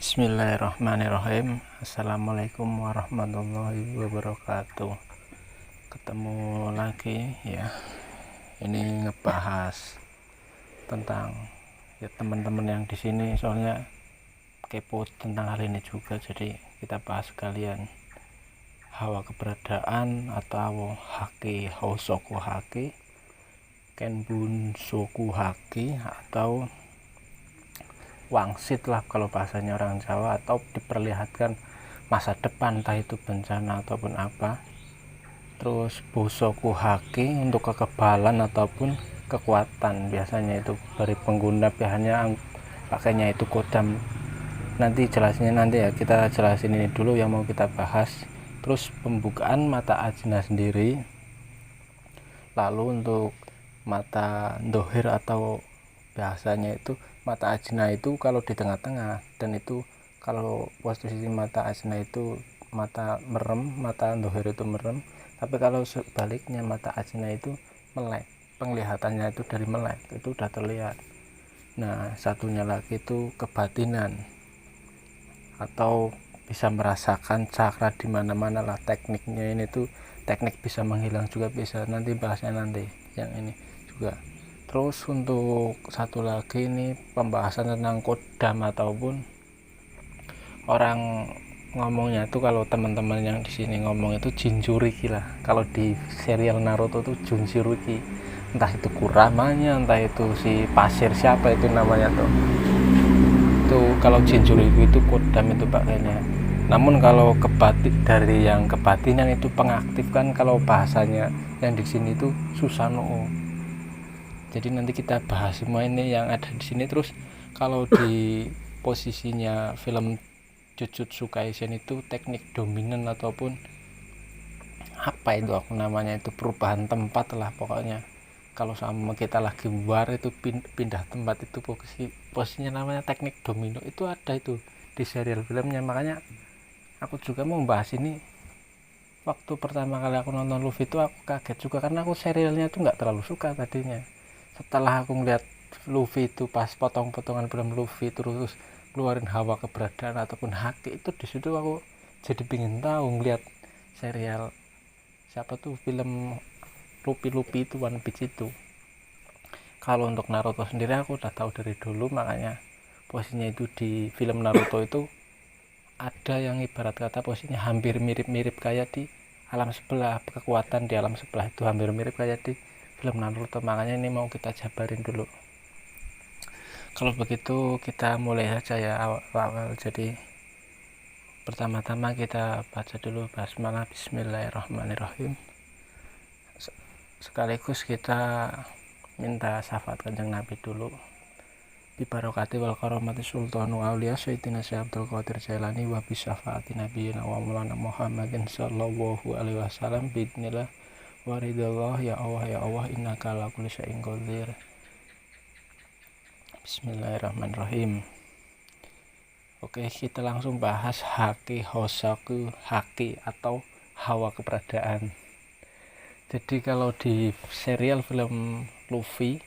Bismillahirrahmanirrahim. Assalamualaikum warahmatullahi wabarakatuh. Ketemu lagi ya. Ini ngebahas tentang ya teman-teman yang di sini soalnya kepo tentang hal ini juga, jadi kita bahas sekalian. Hawa keberadaan atau haki housoku haki, kenbun soku haki, atau wangsit lah kalau bahasanya orang Jawa, atau diperlihatkan masa depan entah itu bencana ataupun apa. Terus bosoku haki untuk kekebalan ataupun kekuatan, biasanya itu dari pengguna biasanya pakainya itu kodam. Nanti jelasnya nanti ya, kita jelasin ini dulu yang mau kita bahas. Terus pembukaan mata ajna sendiri, lalu untuk mata dohir atau biasanya itu mata ajna itu kalau di tengah-tengah, dan itu kalau posisi mata ajna itu mata merem, mata dohir itu merem. Tapi kalau sebaliknya mata ajna itu melek, penglihatannya itu dari melek, itu udah terlihat. Nah, satunya lagi itu kebatinan atau bisa merasakan cakra di mana-mana lah. Tekniknya ini tuh teknik bisa menghilang juga bisa, nanti bahasnya nanti yang ini juga. Terus untuk satu lagi ini pembahasan tentang kodam ataupun orang ngomongnya itu, kalau teman-teman yang di sini ngomong itu Jinchuriki lah. Kalau di serial Naruto tuh Jinchuriki, entah itu Kuramanya, entah itu si pasir siapa itu namanya tuh. Itu kalau Jinchuriki itu kodam itu pakainya. Namun kalau dari yang kebatinan itu pengaktif kan, kalau bahasanya yang di sini itu Susanoo. Jadi nanti kita bahas semua ini yang ada di sini. Terus kalau di posisinya film Jujutsu Kaisen itu teknik dominan ataupun apa itu aku namanya itu, perubahan tempat lah pokoknya. Kalau sama kita lagi war itu pindah tempat, itu posisinya namanya teknik domino. Itu ada itu di serial filmnya. Makanya aku juga mau bahas ini. Waktu pertama kali aku nonton Luffy itu aku kaget juga, karena aku serialnya tuh nggak terlalu suka tadinya. Setelah aku ngeliat Luffy itu pas potong-potongan film Luffy terus keluarin hawa keberadaan ataupun haki, itu disitu aku jadi pingin tahu ngeliat serial siapa tuh film Luffy itu, One Piece itu. Kalau untuk Naruto sendiri aku udah tahu dari dulu, makanya posisinya itu di film Naruto itu ada yang ibarat kata posisinya hampir mirip-mirip kayak di alam sebelah. Kekuatan di alam sebelah itu hampir mirip kayak di film Naruto, makanya ini mau kita jabarin dulu. Kalau begitu kita mulai saja ya awal. Jadi pertama-tama kita baca dulu basmalah, bismillahirrahmanirrahim. Sekaligus kita minta syafaat kanjeng Nabi dulu. Bibarokati wal karomati sultanu auliya sayyidina Syekh Abdul Qadir Jailani wa bisyafaati nabiyina wa maulana Muhammadin sallallahu alaihi wasallam biidznillah wa ridallah. Ya Allah innaka ala kulli syai'in qadir. Bismillahirrahmanirrahim. Oke, kita langsung bahas haki hosaku haki atau hawa keberadaan. Jadi kalau di serial film Luffy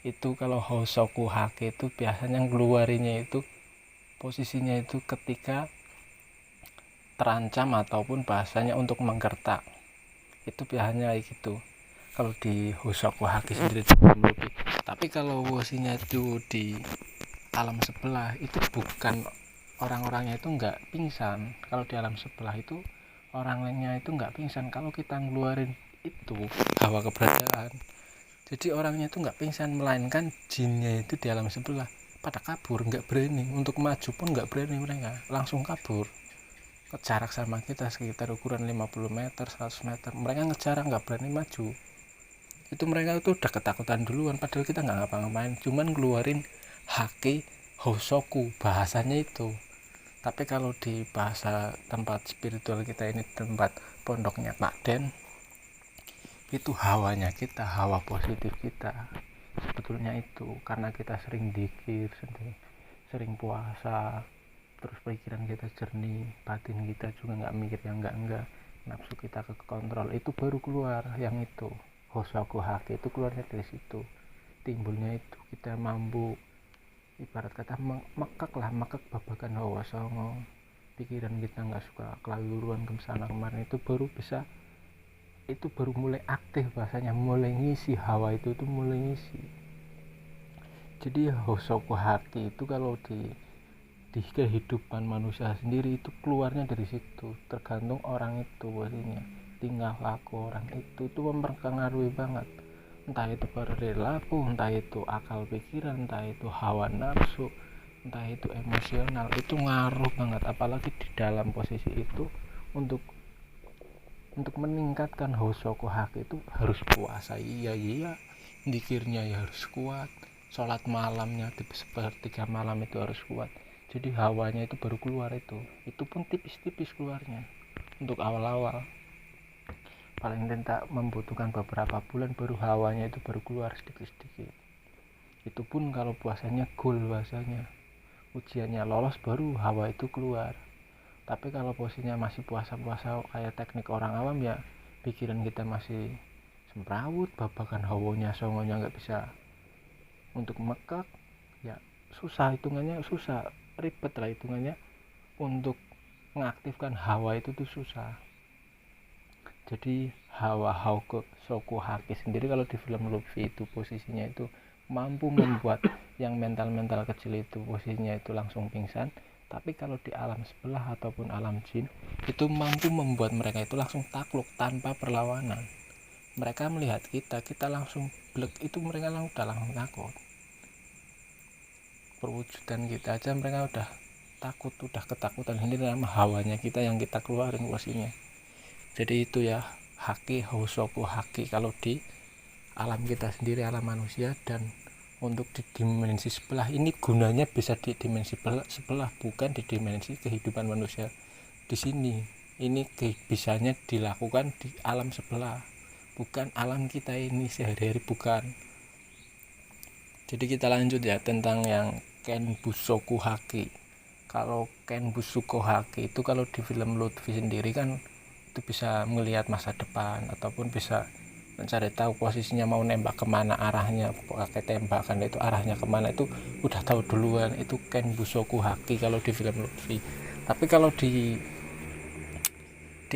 itu, kalau hosoku haki itu biasanya ngeluarinya itu posisinya itu ketika terancam ataupun bahasanya untuk menggertak. Itu biasanya gitu kalau di hosoku haki sendiri di film Luffy. Tapi kalau posisinya itu di alam sebelah itu bukan, orang-orangnya itu nggak pingsan. Kalau di alam sebelah itu orangnya itu nggak pingsan kalau kita ngeluarin itu hawa keberadaan. Jadi orangnya itu nggak pingsan, melainkan jinnya itu di alam sebelah pada kabur, nggak berani untuk maju pun nggak berani, mereka langsung kabur. Jarak sama kita sekitar ukuran 50 meter 100 meter, mereka ngejar nggak berani maju. Itu mereka itu udah ketakutan duluan, padahal kita nggak ngapa-ngapain, cuman ngeluarin haki hosoku bahasanya itu. Tapi kalau di bahasa tempat spiritual kita ini, tempat pondoknya Pak Den, itu hawanya kita, hawa positif kita sebetulnya itu karena kita sering dzikir, sering puasa, terus pikiran kita jernih, batin kita juga nggak mikir yang enggak, nafsu kita kekontrol, itu baru keluar yang itu hosoku haki. Itu keluarnya dari situ, timbulnya itu kita mampu ibarat kata mekak babakan hawa songo, pikiran kita nggak suka kelaluan kesana kemarin, itu baru mulai aktif bahasanya, mulai ngisi hawa itu tuh mulai ngisi. Jadi hosoku haki itu kalau di kehidupan manusia sendiri itu keluarnya dari situ, tergantung orang itu posisinya, tingkah laku orang itu mempengaruhi banget, entah itu perilaku, entah itu akal pikiran, entah itu hawa nafsu, entah itu emosional, itu ngaruh banget. Apalagi di dalam posisi itu untuk meningkatkan hosoku haki itu harus puasa, iya dikirnya ya harus kuat, sholat malamnya sepertiga malam itu harus kuat. Jadi hawanya itu baru keluar, itu pun tipis-tipis keluarnya. Untuk awal-awal paling tidak membutuhkan beberapa bulan baru hawanya itu baru keluar sedikit-sedikit. Itu pun kalau puasanya goal, bahasanya ujiannya lolos baru hawa itu keluar. Tapi kalau posisinya masih puasa-puasa kayak teknik orang awam, ya pikiran kita masih semrawut, babakan hawanya songonya nggak bisa untuk mekak, ya susah, hitungannya susah, ribet lah hitungannya untuk mengaktifkan hawa itu tuh susah. Jadi hawa soku haki sendiri kalau di film Luffy itu posisinya itu mampu membuat yang mental kecil itu posisinya itu langsung pingsan. Tapi kalau di alam sebelah ataupun alam jin itu mampu membuat mereka itu langsung takluk tanpa perlawanan. Mereka melihat kita langsung blek, itu mereka udah langsung takut. Perwujudan kita aja mereka udah takut, udah ketakutan. Ini nama hawanya kita yang kita keluarin posisinya. Jadi itu ya haki, hosoku haki kalau di alam kita sendiri, alam manusia. Dan untuk di dimensi sebelah ini gunanya bisa di dimensi sebelah, bukan di dimensi kehidupan manusia di sini. Ini bisanya dilakukan di alam sebelah, bukan alam kita ini sehari-hari, bukan. Jadi kita lanjut ya tentang yang Ken Busoku Haki. Kalau Ken Busoku Haki itu kalau di film Luffy sendiri kan itu bisa melihat masa depan ataupun bisa mencari tahu posisinya mau nembak kemana, arahnya pakai tembakan itu arahnya kemana itu udah tahu duluan. Itu Ken Busoku Haki kalau di film Luffy. Tapi kalau di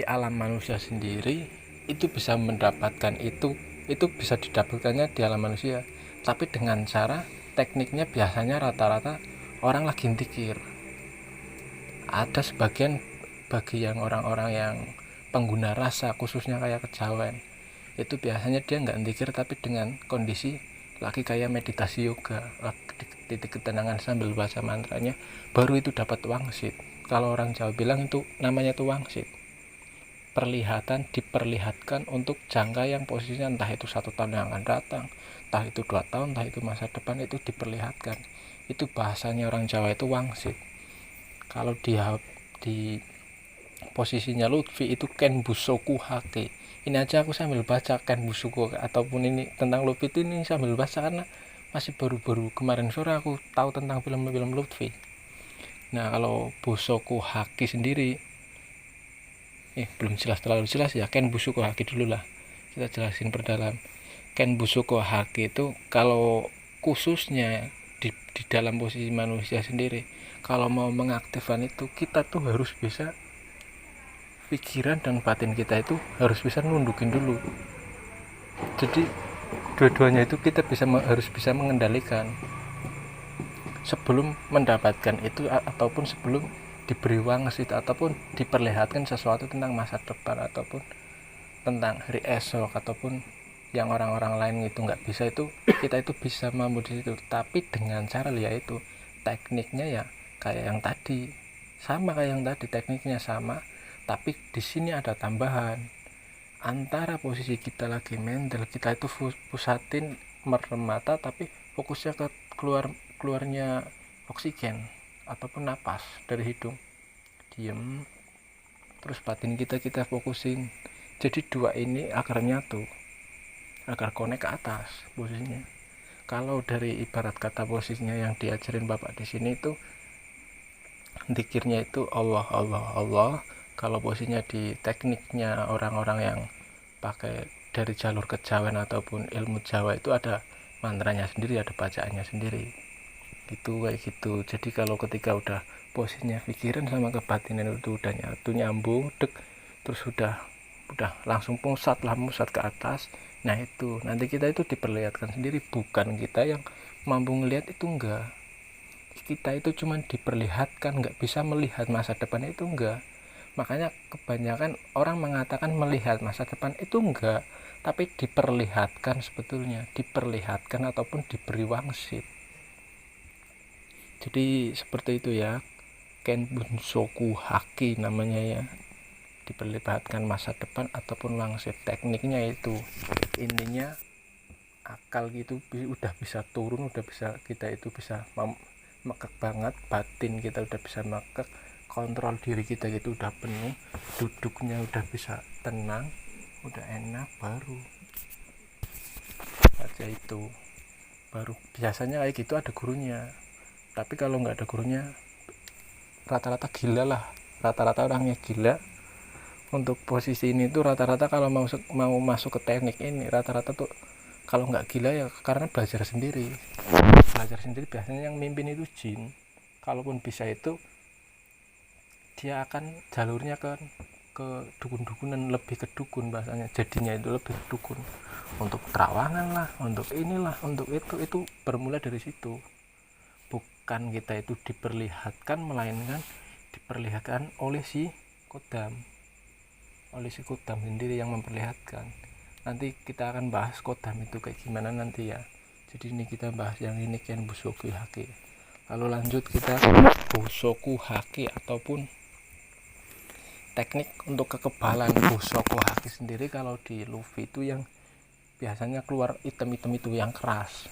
alam manusia sendiri itu bisa mendapatkan itu bisa didapatkannya di alam manusia, tapi dengan cara tekniknya biasanya rata-rata orang lagi dikir. Ada sebagian bagi yang orang-orang yang pengguna rasa, khususnya kayak kejawen, itu biasanya dia nggak dikir tapi dengan kondisi lagi kayak meditasi yoga, titik ketenangan sambil baca mantranya, baru itu dapat wangsit. Kalau orang Jawa bilang itu namanya tuh wangsit. Diperlihatkan untuk jangka yang posisinya entah itu 1 tahun yang akan datang, entah itu 2 tahun, entah itu masa depan, itu diperlihatkan. Itu bahasanya orang Jawa itu wangsit. Kalau di posisinya Lutfi itu Ken Busoku Haki. Ini aja aku sambil baca Ken Busoku ataupun ini tentang Lutfi itu ini sambil baca karena masih baru-baru kemarin sore aku tahu tentang film-film Lutfi. Nah kalau Busoku Haki sendiri belum terlalu jelas ya. Ken Busoku Haki dulu lah, kita jelasin perdalam. Ken Busoku Haki itu kalau khususnya di dalam posisi manusia sendiri, kalau mau mengaktifkan itu kita tuh harus bisa pikiran dan batin kita itu harus bisa nundukin dulu. Jadi dua-duanya itu kita harus bisa mengendalikan sebelum mendapatkan itu ataupun sebelum diberi wangsit ataupun diperlihatkan sesuatu tentang masa depan ataupun tentang hari esok ataupun yang orang-orang lain itu nggak bisa, itu kita itu bisa mampu di situ. Tapi dengan cara yaitu tekniknya ya kayak yang tadi, sama kayak yang tadi, tekniknya sama, tapi di sini ada tambahan. Antara posisi kita lagi mental, kita itu pusatin merem mata tapi fokusnya ke keluarnya oksigen ataupun napas dari hidung, diem, terus batin kita fokusin. Jadi dua ini agar nyatu, agar connect ke atas posisinya. Kalau dari ibarat kata posisinya yang diajarin bapak di sini itu dikirnya itu Allah Allah Allah. Kalau posisinya di tekniknya orang-orang yang pakai dari jalur kejawen ataupun ilmu Jawa itu ada mantranya sendiri, ada bacaannya sendiri itu kayak gitu. Jadi kalau ketika udah posisinya pikiran sama kebatinan itu udah nyambung dek, terus udah langsung pusat ke atas. Nah itu nanti kita itu diperlihatkan sendiri, bukan kita yang mampu ngelihat itu. Enggak, kita itu cuma diperlihatkan, nggak bisa melihat masa depan itu. Enggak, makanya kebanyakan orang mengatakan melihat masa depan itu. Enggak, tapi diperlihatkan, sebetulnya diperlihatkan ataupun diberi wangsit. Jadi seperti itu ya, Ken Bunsoku Haki namanya ya, diperlihatkan masa depan ataupun wangsit. Tekniknya itu intinya akal gitu udah bisa turun, udah bisa, kita itu bisa mekek banget, batin kita udah bisa mekek, kontrol diri kita gitu udah penuh, duduknya udah bisa tenang, udah enak, baru aja itu. Baru biasanya kayak gitu ada gurunya. Tapi kalau nggak ada gurunya rata-rata gila lah, rata-rata orangnya gila. Untuk posisi ini tuh rata-rata kalau mau masuk ke teknik ini rata-rata tuh kalau nggak gila ya karena belajar sendiri. Biasanya yang mimpin itu jin. Kalaupun bisa itu dia akan jalurnya ke dukun-dukunan, lebih ke dukun bahasanya, jadinya itu lebih ke dukun, untuk terawangan lah, untuk inilah, untuk itu bermula dari situ. Bukan kita itu diperlihatkan, melainkan diperlihatkan oleh si kodam sendiri yang memperlihatkan. Nanti kita akan bahas kodam itu kayak gimana nanti ya. Jadi ini kita bahas yang ini Ken Bunsoku Haki. Lalu lanjut kita Bunsoku Haki ataupun teknik untuk kekebalan. Bunsoku Haki sendiri kalau di Luffy itu yang biasanya keluar item-item itu yang keras,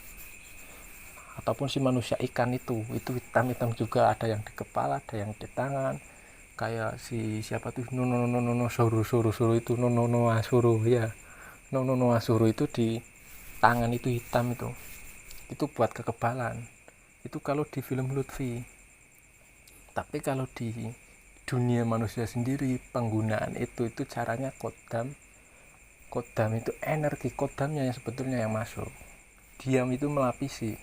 ataupun si manusia ikan itu hitam-hitam juga, ada yang di kepala, ada yang di tangan, kayak si siapa tuh Suru itu Asuru ya, Asuru itu di tangan itu hitam, itu buat kekebalan. Itu kalau di film Luffy. Tapi kalau di dunia manusia sendiri penggunaan itu caranya kodam itu energi kodamnya yang sebetulnya yang masuk, diam itu melapisi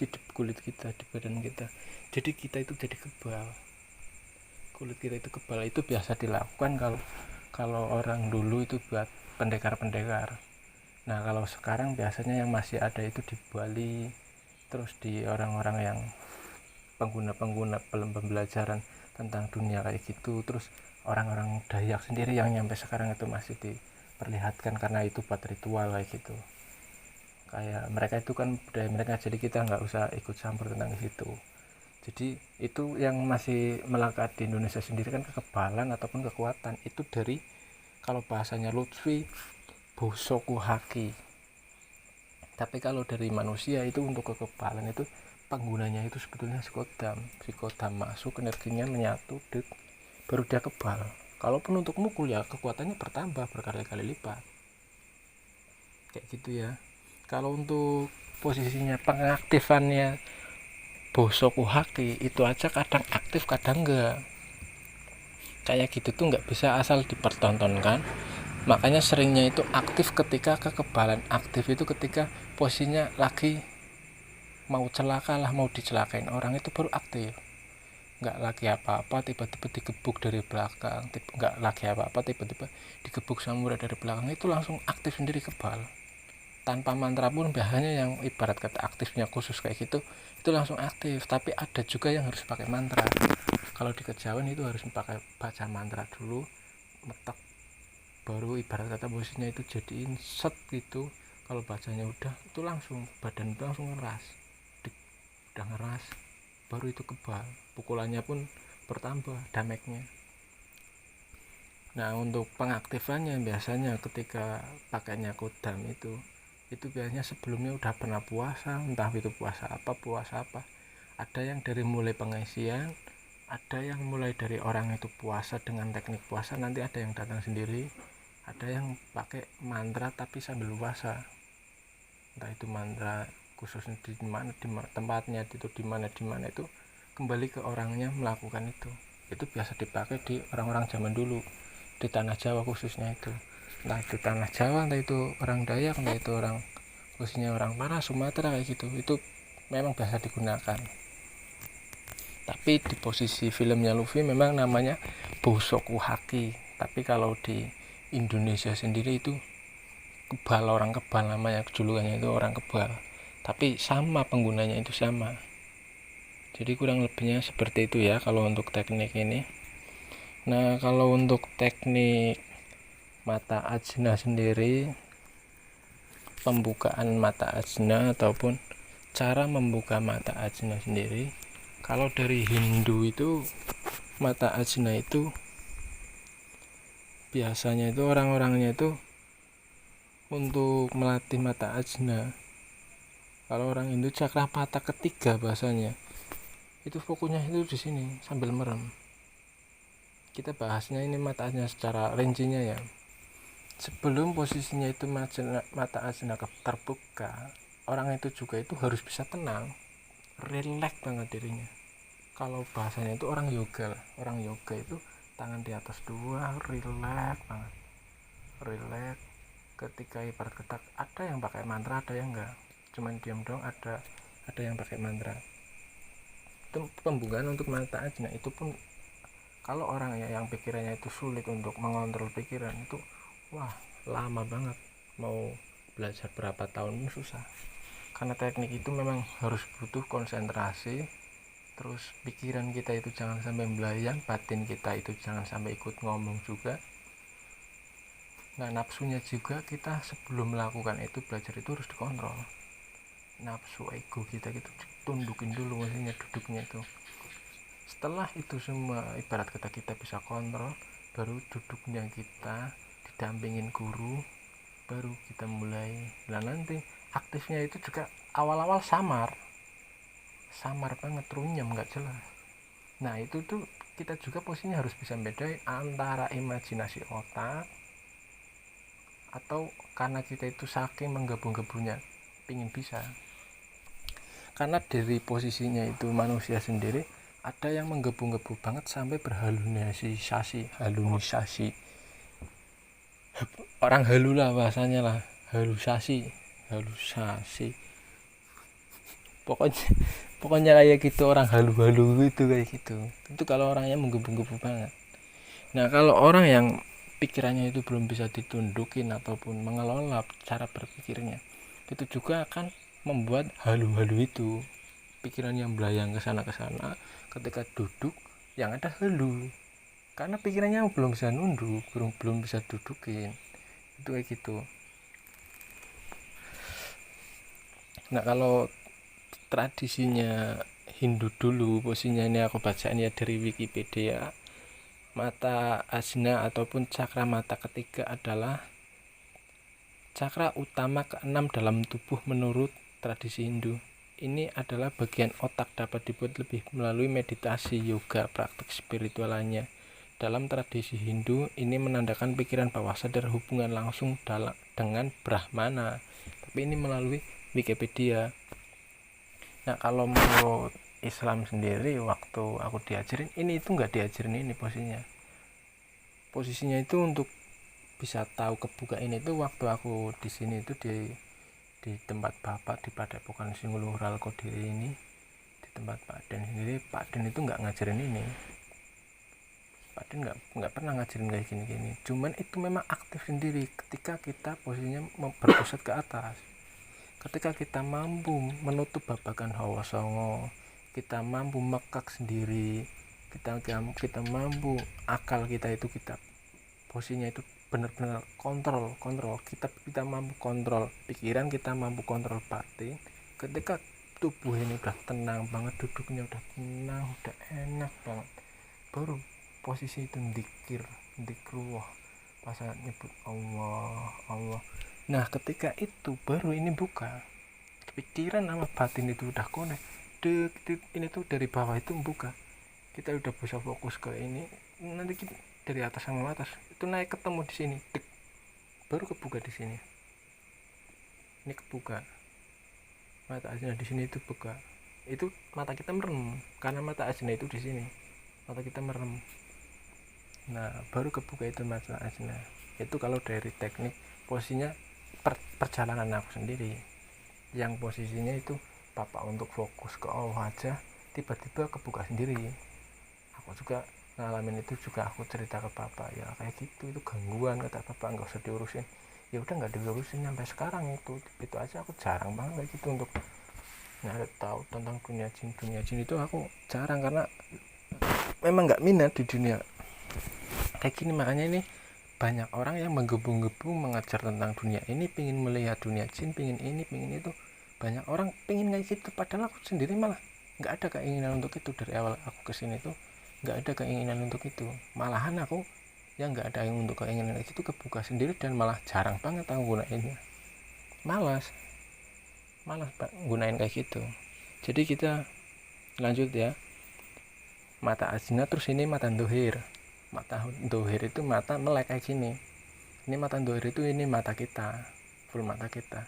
di kulit kita, di badan kita, jadi kita itu jadi kebal, kulit kita itu kebal. Itu biasa dilakukan kalau orang dulu itu buat pendekar. Nah kalau sekarang biasanya yang masih ada itu di Bali, terus di orang-orang yang pengguna pembelajaran tentang dunia kayak gitu, terus orang-orang Dayak sendiri yang nyampe sekarang itu masih diperlihatkan karena itu buat ritual kayak gitu. Kayak mereka itu kan budaya mereka, jadi kita nggak usah ikut campur tentang itu. Jadi itu yang masih melekat di Indonesia sendiri kan kekebalan ataupun kekuatan itu dari, kalau bahasanya Lutfi, Bunsoku Haki. Tapi kalau dari manusia itu untuk kekebalan itu penggunanya itu sebetulnya psikodam masuk, energinya menyatu, baru dia kebal. Kalaupun untuk mukul ya kekuatannya bertambah berkali-kali lipat kayak gitu ya. Kalau untuk posisinya pengaktifannya Bunsoku Haki itu aja kadang aktif kadang enggak, kayak gitu tuh nggak bisa asal dipertontonkan. Makanya seringnya itu aktif ketika kekebalan, aktif itu ketika posisinya lagi mau celaka lah, mau dicelakain orang, itu baru aktif. Nggak lagi apa-apa tiba-tiba digebuk dari belakang, nggak lagi apa-apa tiba-tiba digebuk samurai dari belakang, itu langsung aktif sendiri, kebal tanpa mantra pun. Biasanya yang ibarat kata aktifnya khusus kayak gitu itu langsung aktif. Tapi ada juga yang harus pakai mantra. Kalau di kejawen itu harus pakai baca mantra dulu, metek, baru ibarat kata posisinya itu jadiin set gitu. Kalau bacanya udah itu langsung badan itu langsung ngeras, udah ngeras baru itu kebal, pukulannya pun bertambah damage-nya. Nah untuk pengaktifannya biasanya ketika pakainya kodam itu biasanya sebelumnya udah pernah puasa, entah itu puasa apa. Ada yang dari mulai pengisian, ada yang mulai dari orang itu puasa dengan teknik puasa, nanti ada yang datang sendiri, ada yang pakai mantra tapi sambil puasa, entah itu mantra khususnya di mana, tempatnya itu di mana itu kembali ke orangnya melakukan itu biasa dipakai di orang-orang zaman dulu di tanah Jawa khususnya itu, entah itu tanah Jawa, entah itu orang Dayak, entah itu orang khususnya orang Mana, Sumatera kayak gitu. Itu memang biasa digunakan. Tapi di posisi filmnya Luffy memang namanya Bosoku Haki, tapi kalau di Indonesia sendiri itu kebal, orang kebal namanya, julukannya itu orang kebal, tapi sama penggunanya itu sama. Jadi kurang lebihnya seperti itu ya kalau untuk teknik ini. Nah, kalau untuk teknik mata ajna sendiri, pembukaan mata ajna ataupun cara membuka mata ajna sendiri, kalau dari Hindu itu mata ajna itu biasanya itu orang-orangnya itu untuk melatih mata ajna, kalau orang Hindu cakra mata ketiga bahasanya itu fokusnya itu di sini sambil merem. Kita bahasnya ini mata ajna secara rincinya ya. Sebelum posisinya itu mata ajna terbuka, orang itu juga itu harus bisa tenang, relax banget dirinya. Kalau bahasanya itu orang yoga lah. Orang yoga itu tangan di atas dua, relax banget, relax. Ketika ibarat kata ada yang pakai mantra, ada yang enggak, cuman diam dong, ada yang pakai mantra. Itu pembukaan untuk mata ajna. Itu pun kalau orang yang pikirannya itu sulit untuk mengontrol pikiran itu, wah lama banget, mau belajar berapa tahun pun susah, karena teknik itu memang harus butuh konsentrasi. Terus pikiran kita itu jangan sampai melayang, batin kita itu jangan sampai ikut ngomong juga. Nah, nafsunya juga kita sebelum melakukan itu, belajar itu harus dikontrol. Nafsu ego kita gitu tundukin dulu, maksudnya duduknya itu. Setelah itu semua ibarat kata kita bisa kontrol, baru duduknya kita didampingin guru, baru kita mulai. Nah, nanti aktifnya itu juga awal-awal samar banget, runyam, nggak jelas. Nah, itu tuh kita juga posisinya harus bisa bedain antara imajinasi otak atau karena kita itu saking menggabung-gabungnya pingin bisa. Karena dari posisinya itu manusia sendiri ada yang menggebu-gebu banget sampai berhalusinasi, orang halu lah bahasanya lah, halusasi, pokoknya kayak gitu, orang halu-halu gitu, kayak gitu. Itu kalau orangnya menggebu-gebu banget. Nah, kalau orang yang pikirannya itu belum bisa ditundukin ataupun mengelola cara berpikirnya, itu juga akan membuat halu-halu itu, pikiran yang belayang ke sana, ketika duduk yang ada halu, karena pikirannya belum bisa nunduk, belum bisa dudukin, itu kayak gitu. Nah, kalau tradisinya Hindu dulu, posisinya ini aku bacain ya dari Wikipedia, mata ajna ataupun cakra mata ketiga adalah cakra utama keenam dalam tubuh menurut tradisi Hindu. Ini adalah bagian otak dapat dibuat lebih melalui meditasi, yoga, praktik spiritual lainnya. Dalam tradisi Hindu, ini menandakan pikiran bawah sadar hubungan langsung dengan Brahmana. Tapi ini melalui Wikipedia. Nah, kalau menurut Islam sendiri, waktu aku diajarin ini itu nggak diajarin ini posisinya itu untuk bisa tahu kebuka ini tuh waktu aku di sini itu di tempat bapak di Padepokan Singuluhural Kodiri ini, di tempat Pak Den sendiri. Pak Den itu nggak ngajarin ini, Pak Den nggak pernah ngajarin kayak gini, cuman itu memang aktif sendiri ketika kita posisinya berpusat ke atas. Ketika kita mampu menutup babakan hawa songo, kita mampu mekak sendiri, kita mampu akal kita itu kita posisinya itu benar-benar kontrol, kita mampu kontrol pikiran, kita mampu kontrol batin. Ketika tubuh ini udah tenang banget, duduknya udah tenang, udah enak banget, baru posisi itu dikruh pas nyebut Allah. Nah, ketika itu baru ini buka pikiran sama batin, itu udah connect. Ini tuh dari bawah itu buka, kita udah bisa fokus ke ini. Nanti kita dari atas sama atas itu naik ketemu di sini, baru kebuka di sini. Ini kebuka mata ajna di sini, itu buka, itu mata kita merem karena mata ajna itu di sini, mata kita merem. Nah, baru kebuka itu mata ajna. Itu kalau dari teknik posisinya perjalanan aku sendiri, yang posisinya itu papa untuk fokus ke Allah aja tiba-tiba kebuka sendiri. Aku juga ngalamin itu juga, aku cerita ke papa, ya kayak gitu, itu gangguan, kata papa, nggak usah diurusin. Ya udah nggak diurusin sampai sekarang. Itu aja aku jarang banget kayak gitu untuk nyari tahu tentang dunia jin itu aku jarang, karena memang nggak minat di dunia kayak gini. Makanya ini banyak orang yang menggebu-gebu mengajar tentang dunia ini, pingin melihat dunia jin, pingin ini pingin itu. Banyak orang pingin kayak gitu, padahal aku sendiri malah nggak ada keinginan untuk itu. Dari awal aku kesini tuh nggak ada keinginan untuk itu, malahan aku yang nggak ada yang untuk keinginan itu kebuka sendiri, dan malah jarang banget aku gunainnya. malas gunain kayak gitu. Jadi kita lanjut ya, mata ajna, terus ini mata dohir. Mata dohir itu mata melek kayak gini. Ini mata dohir itu ini mata kita, full mata kita.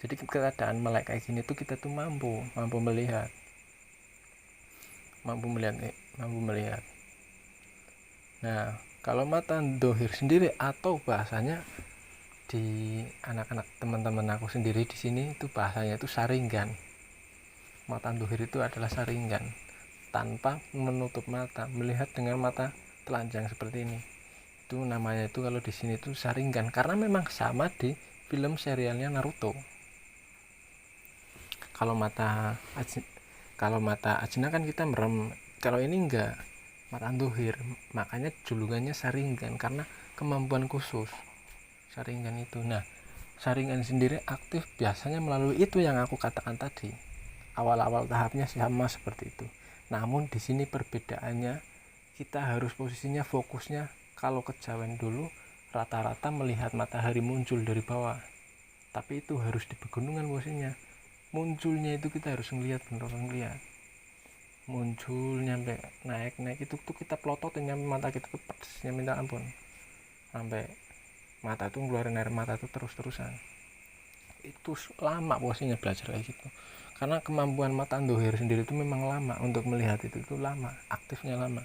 Jadi keadaan melek kayak gini tuh kita tuh mampu melihat, mampu melihat. Nah, kalau mata dohir sendiri, atau bahasanya di anak-anak teman-teman aku sendiri di sini itu bahasanya itu saringan. Mata dohir itu adalah saringan, tanpa menutup mata, melihat dengan mata telanjang seperti ini. Itu namanya itu kalau di sini itu saringan, karena memang sama di film serialnya Naruto. Kalau mata ajna kan kita merem, kalau ini enggak, mata dohir, makanya julukannya saringan, karena kemampuan khusus saringan itu. Nah, saringan sendiri aktif biasanya melalui itu yang aku katakan tadi. Awal-awal tahapnya sama seperti itu. Namun di sini perbedaannya, kita harus posisinya fokusnya, kalau kejawen dulu rata-rata melihat matahari muncul dari bawah. Tapi itu harus di pegunungan posisinya. Munculnya itu kita harus ngelihat, beneran ngelihat. Muncul nyampe naik itu tuh kita plototin, nyampe mata kita tuh pedesnya minta ampun. Sampai mata tuh ngeluarin air mata tuh terus-terusan. Itu lama posisinya belajar kayak gitu, karena kemampuan mata dohir sendiri itu memang lama untuk melihat itu lama, aktifnya lama.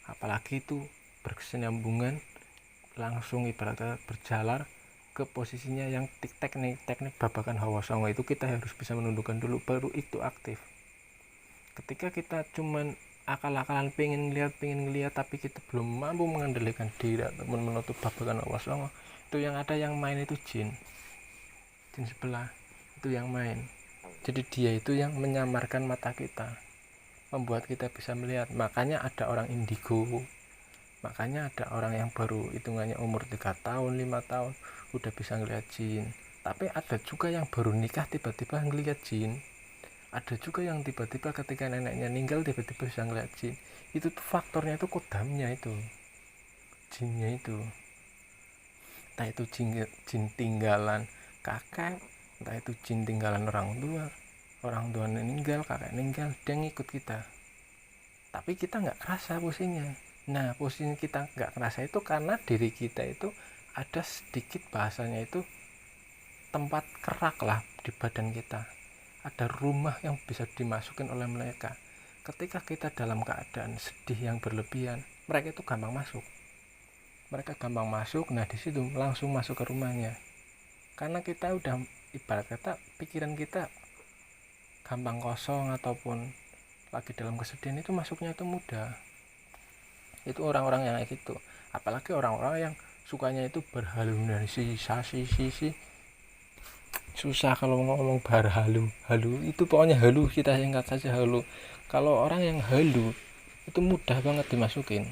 Apalagi itu berkesinambungan langsung, ibaratnya berjalan ke posisinya yang teknik babakan hawa songo itu kita harus bisa menundukkan dulu, baru itu aktif. Ketika kita cuman akal-akalan pengen lihat tapi kita belum mampu mengendalikan diri ataupun menutup babakan hawa songo, itu yang ada yang main itu jin sebelah itu yang main. Jadi dia itu yang menyamarkan mata kita, membuat kita bisa melihat. Makanya ada orang indigo, makanya ada orang yang baru hitungannya umur 3 tahun 5 tahun udah bisa ngelihat jin. Tapi ada juga yang baru nikah tiba-tiba ngelihat jin. Ada juga yang tiba-tiba ketika neneknya meninggal tiba-tiba bisa ngelihat jin. Itu tuh faktornya itu kodamnya itu, jinnya itu. Entah itu jin tinggalan kakek, entah itu jin tinggalan orang tua meninggal, kakek meninggal, dia ngikut kita, tapi kita nggak kerasa posisinya. Nah, posisi kita nggak kerasa itu karena diri kita itu ada sedikit, bahasanya itu tempat kerak lah di badan kita, ada rumah yang bisa dimasukin oleh mereka. Ketika kita dalam keadaan sedih yang berlebihan, mereka itu gampang masuk. Nah di situ langsung masuk ke rumahnya, karena kita udah, ibarat kata pikiran kita gampang kosong ataupun lagi dalam kesedihan, itu masuknya itu mudah. Itu orang-orang yang kayak gitu. Apalagi orang-orang yang sukanya itu berhalusinasi, susah kalau ngomong halu itu, pokoknya halu, kita singkat saja halu. Kalau orang yang halu itu mudah banget dimasukin,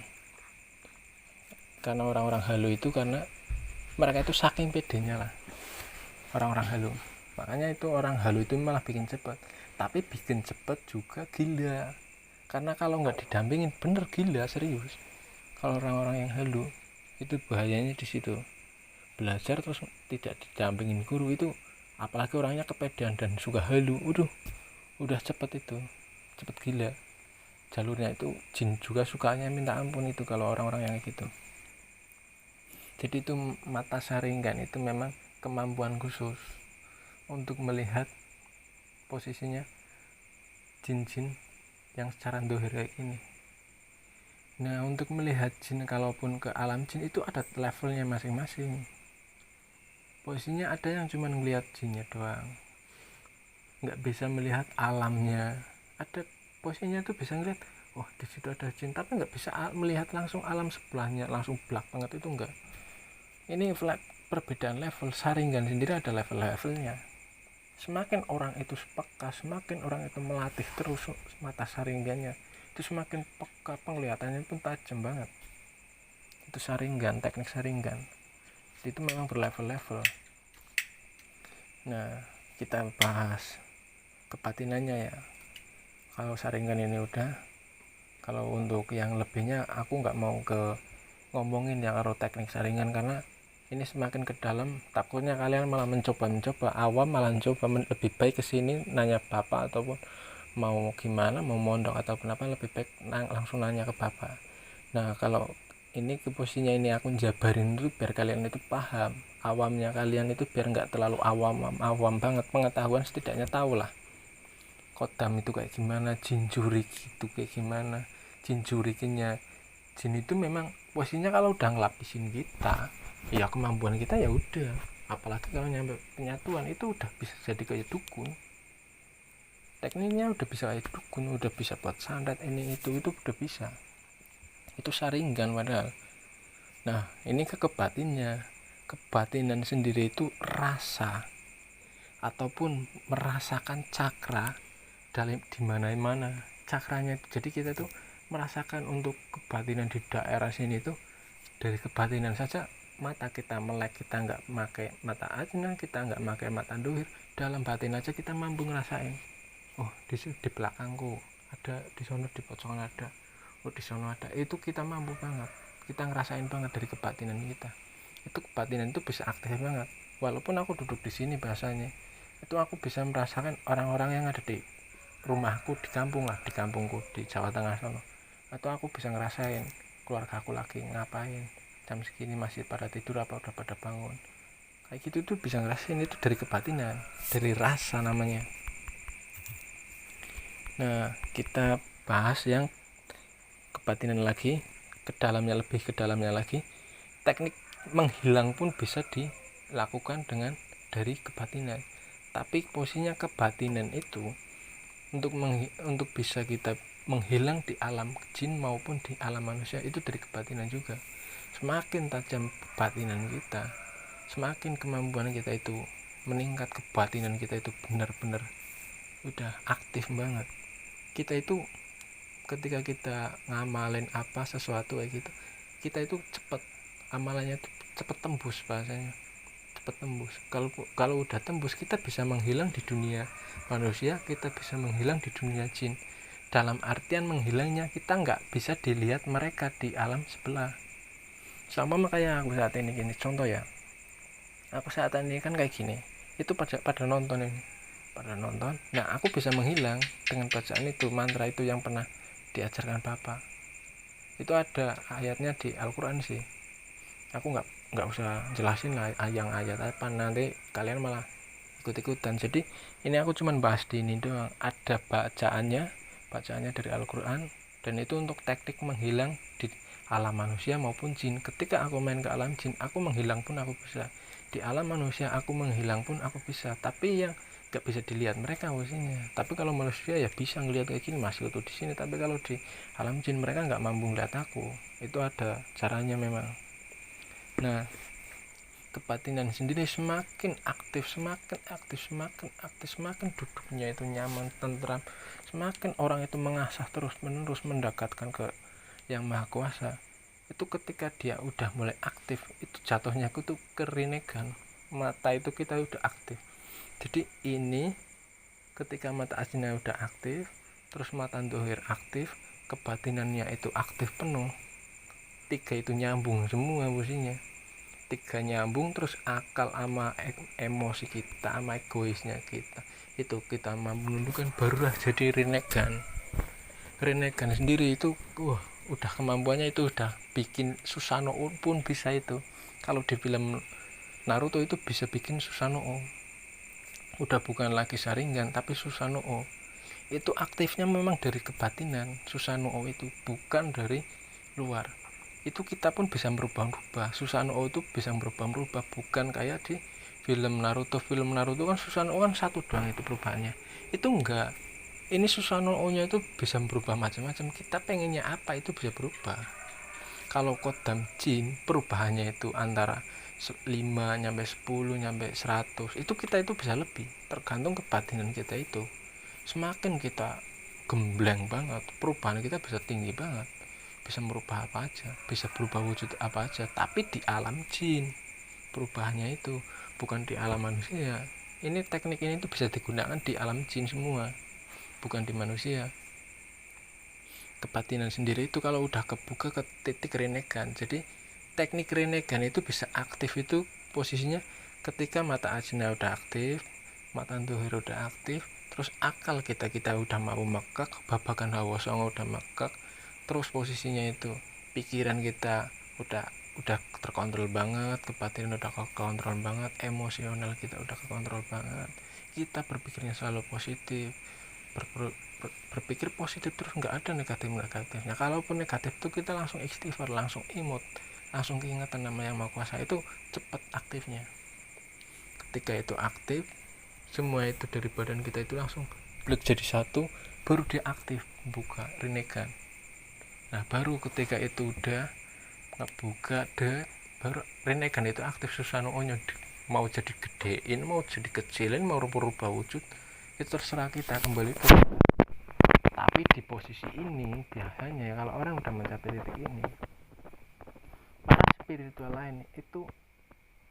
karena orang-orang halu itu karena mereka itu saking pedenya lah orang-orang halu. Makanya itu orang halu itu malah bikin cepet, tapi bikin cepet juga gila, karena kalau nggak didampingin bener gila serius. Kalau orang-orang yang halu itu bahayanya di situ, belajar terus tidak didampingin guru itu, apalagi orangnya kepedean dan suka halu, udah cepet gila jalurnya. Itu jin juga sukanya minta ampun itu kalau orang-orang yang gitu. Jadi itu mata saringan itu memang kemampuan khusus untuk melihat posisinya jin-jin yang secara dohir kayak gini. Nah, untuk melihat jin, kalaupun ke alam jin itu ada levelnya masing-masing. Posisinya ada yang cuma ngelihat jinnya doang, nggak bisa melihat alamnya. Ada posisinya tuh bisa ngeliat, oh di situ ada jin, tapi nggak bisa melihat langsung alam sebelahnya, langsung belak banget, itu enggak. Ini perbedaan level. Saringan sendiri ada level-levelnya. Semakin orang itu peka, semakin orang itu melatih terus mata saringannya, itu semakin peka, penglihatannya pun tajam banget. Itu saringan, teknik saringan itu memang berlevel-level. Nah, kita bahas kebatinannya ya. Kalau saringan ini udah, kalau untuk yang lebihnya aku nggak mau ke ngomongin yang karo teknik saringan, karena ini semakin ke dalam takutnya kalian malah mencoba awam, malah mencoba lebih baik kesini nanya bapak, ataupun mau gimana, mau mondok ataupun apa, lebih baik langsung nanya ke bapak. Nah, kalau ini ke posisinya ini aku jabarin itu biar kalian itu paham, awamnya kalian itu biar nggak terlalu awam banget, pengetahuan setidaknya tahu lah kodam itu kayak gimana, jin jurik itu kayak gimana. Jin jurikinya, jin itu memang posisinya kalau udah ngelapisin kita, ya kemampuan kita ya udah, apalagi kalau nyampe penyatuan itu udah bisa jadi kayak dukun. Tekniknya udah bisa kayak dukun, udah bisa buat santet ini itu udah bisa. Itu saringan padahal. Nah, ini ke kebatinnya. Kebatinan sendiri itu rasa ataupun merasakan cakra dalam di mana-mana cakranya. Jadi kita tuh merasakan untuk kebatinan di daerah sini tuh dari kebatinan saja. Mata kita melek, kita nggak pakai mata ajna, kita nggak pakai mata dohir, dalam batin aja kita mampu ngerasain, oh di belakangku ada, di sono di pojokan ada, oh di sono ada. Itu kita mampu banget, kita ngerasain banget dari kebatinan kita. Itu kebatinan itu bisa aktif banget. Walaupun aku duduk di sini bahasanya, itu aku bisa merasakan orang-orang yang ada di rumahku, di kampung lah, di kampungku di Jawa Tengah sono. Atau aku bisa ngerasain keluarga aku lagi ngapain, jam segini masih pada tidur apa udah pada bangun, kayak gitu tuh bisa ngerasain. Itu dari kebatinan, dari rasa namanya. Nah, kita bahas yang kebatinan lagi, lebih ke dalamnya lagi. Teknik menghilang pun bisa dilakukan dengan dari kebatinan. Tapi posisinya kebatinan itu untuk bisa kita menghilang di alam jin maupun di alam manusia itu dari kebatinan juga. Semakin tajam kebatinan kita, semakin kemampuan kita itu meningkat, kebatinan kita itu benar-benar udah aktif banget. Kita itu ketika kita ngamalin apa sesuatu kayak gitu, kita itu cepet, amalannya itu cepet tembus bahasanya, cepet tembus. Kalau udah tembus, kita bisa menghilang di dunia manusia, kita bisa menghilang di dunia jin. Dalam artian menghilangnya kita nggak bisa dilihat mereka di alam sebelah. Sama kayak aku saat ini gini, contoh ya, aku saat ini kan kayak gini, itu pada nonton ini, pada nonton. Nah, aku bisa menghilang dengan bacaan itu, mantra itu yang pernah diajarkan bapak. Itu ada ayatnya di Al-Quran sih, aku nggak usah jelasin lah yang ayat apa, nanti kalian malah ikut-ikutan. Jadi ini aku cuman bahas di ini doang. Ada bacaannya dari Al-Quran, dan itu untuk teknik menghilang di alam manusia maupun jin. Ketika aku main ke alam jin, aku menghilang pun aku bisa. Di alam manusia aku menghilang pun aku bisa, tapi yang gak bisa dilihat mereka posisinya. Tapi kalau manusia ya bisa ngelihat kayak gini, masih utuh di sini. Tapi kalau di alam jin mereka nggak mampu ngeliat aku. Itu ada caranya memang. Nah, kebatinan sendiri semakin aktif, semakin duduknya itu nyaman, tentram, semakin orang itu mengasah terus menerus mendekatkan ke yang maha kuasa. Itu ketika dia udah mulai aktif, itu jatuhnya itu kerinegan. Mata itu kita udah aktif. Jadi ini ketika mata aslinya udah aktif, terus mata dohir aktif, kebatinannya itu aktif penuh, tiga itu nyambung semua posisinya. Tiga nyambung, terus akal sama emosi kita sama egoisnya kita itu kita mampu menundukkan, barulah jadi Rinnegan. Rinnegan sendiri itu udah kemampuannya itu udah bikin Susanoo pun bisa. Itu kalau di film Naruto itu bisa bikin Susanoo, udah bukan lagi Sharingan tapi Susanoo. Itu aktifnya memang dari kebatinan. Susanoo itu bukan dari luar. Itu kita pun bisa merubah-rubah. Susanoo itu bisa merubah-rubah, bukan kayak di film Naruto kan Susanoo kan satu doang itu perubahannya. Itu enggak, ini Susanoo nya itu bisa berubah macam-macam. Kita pengennya apa itu bisa berubah. Kalau Kodam Jin perubahannya itu antara 5 nyampe 10 nyampe 100, itu kita itu bisa lebih, tergantung kebatinan kita itu. Semakin kita gembleng banget, perubahan kita bisa tinggi banget, bisa merubah apa aja, bisa berubah wujud apa aja, tapi di alam jin perubahannya itu, bukan di alam manusia. Ini teknik ini tuh bisa digunakan di alam jin semua, bukan di manusia. Kebatinan sendiri itu kalau udah kebuka ke titik renegan. Jadi teknik renegan itu bisa aktif itu posisinya ketika mata ajna udah aktif, mata duhur udah aktif, terus akal kita udah mau mekak, babakan hawa songo udah mekak, terus posisinya itu pikiran kita udah terkontrol banget, kebatinan udah kekontrol banget, emosional kita udah kekontrol banget, kita berpikirnya selalu positif, berpikir positif terus, nggak ada negatifnya. Kalaupun negatif tuh kita langsung istighfar, langsung imut, langsung keingatan nama yang maha kuasa, itu cepat aktifnya. Ketika itu aktif, semua itu dari badan kita itu langsung blik jadi satu, baru dia aktif buka renegan. Nah baru ketika itu udah ngebuka deh, baru renegan itu aktif. Susanoo nya mau jadi gedein, mau jadi kecilin, mau rubah wujud, itu terserah kita, kembali ke kita. Tapi di posisi ini biasanya kalau orang udah mencapai titik ini, para spiritual lain itu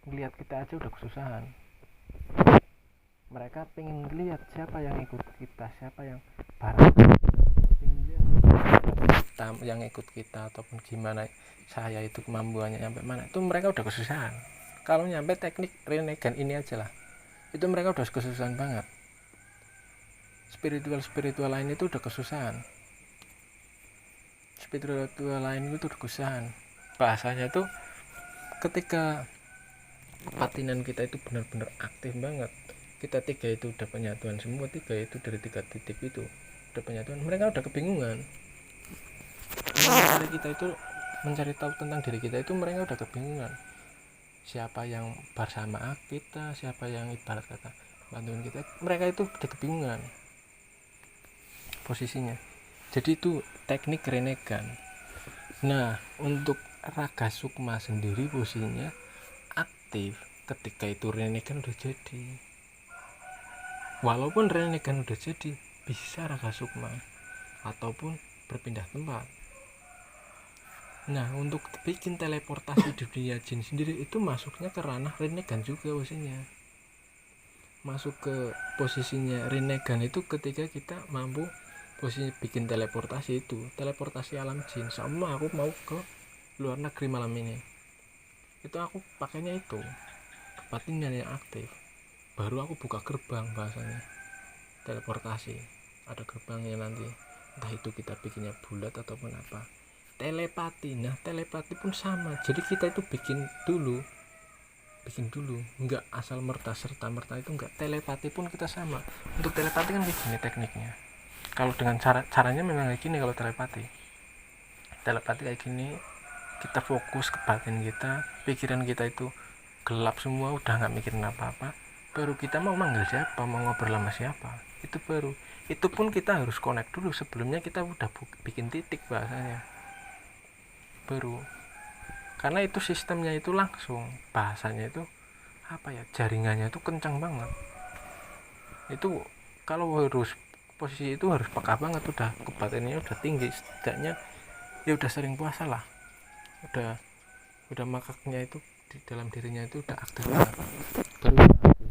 ngelihat kita aja udah kesusahan. Mereka pengen lihat siapa yang ikut kita, siapa yang barang kita yang ikut kita, ataupun gimana saya itu kemampuannya nyampe mana, itu mereka udah kesusahan. Kalau nyampe teknik renegan ini aja lah, itu mereka udah kesusahan banget. Spiritual lain itu udah kesusahan. Spiritual lain itu udah kesusahan. Bahasanya tuh ketika kebatinan kita itu benar-benar aktif banget, kita tiga itu udah penyatuan semua, tiga itu dari 3 titik itu udah penyatuan, mereka udah kebingungan. Kita itu mencari tahu tentang diri kita itu mereka udah kebingungan. Siapa yang bersama kita, siapa yang ibarat kata bantuin kita, mereka itu udah kebingungan posisinya. Jadi itu teknik renegan. Nah untuk raga sukma sendiri posisinya aktif ketika itu renegan udah jadi. Walaupun renegan udah jadi, bisa raga sukma ataupun berpindah tempat. Nah untuk bikin teleportasi di dunia jin sendiri itu masuknya ke ranah renegan juga posisinya. Masuk ke posisinya renegan itu ketika kita mampu posisi bikin teleportasi, itu teleportasi alam jin. Sama aku mau ke luar negeri malam ini, itu aku pakainya itu kebatinan yang aktif, baru aku buka gerbang, bahasanya teleportasi, ada gerbangnya nanti, entah itu kita bikinnya bulat ataupun apa. Telepati, nah telepati pun sama, jadi kita itu bikin dulu, enggak asal serta merta itu enggak. Telepati pun kita sama. Untuk telepati kan kayak gini tekniknya. Kalau dengan caranya memang kayak gini. Kalau telepati kayak gini, kita fokus ke batin kita, pikiran kita itu gelap semua, udah nggak mikirin apa-apa, baru kita mau manggil siapa, mau ngobrol sama siapa, itu baru, itu pun kita harus connect dulu, sebelumnya kita udah bikin titik bahasanya baru, karena itu sistemnya itu langsung, bahasanya itu apa ya, jaringannya itu kencang banget. Itu kalau harus posisi itu harus peka banget, udah kebatinannya udah tinggi, setidaknya ya udah sering puasa lah, udah makaknya itu di dalam dirinya itu udah aktif banget, baru aktif.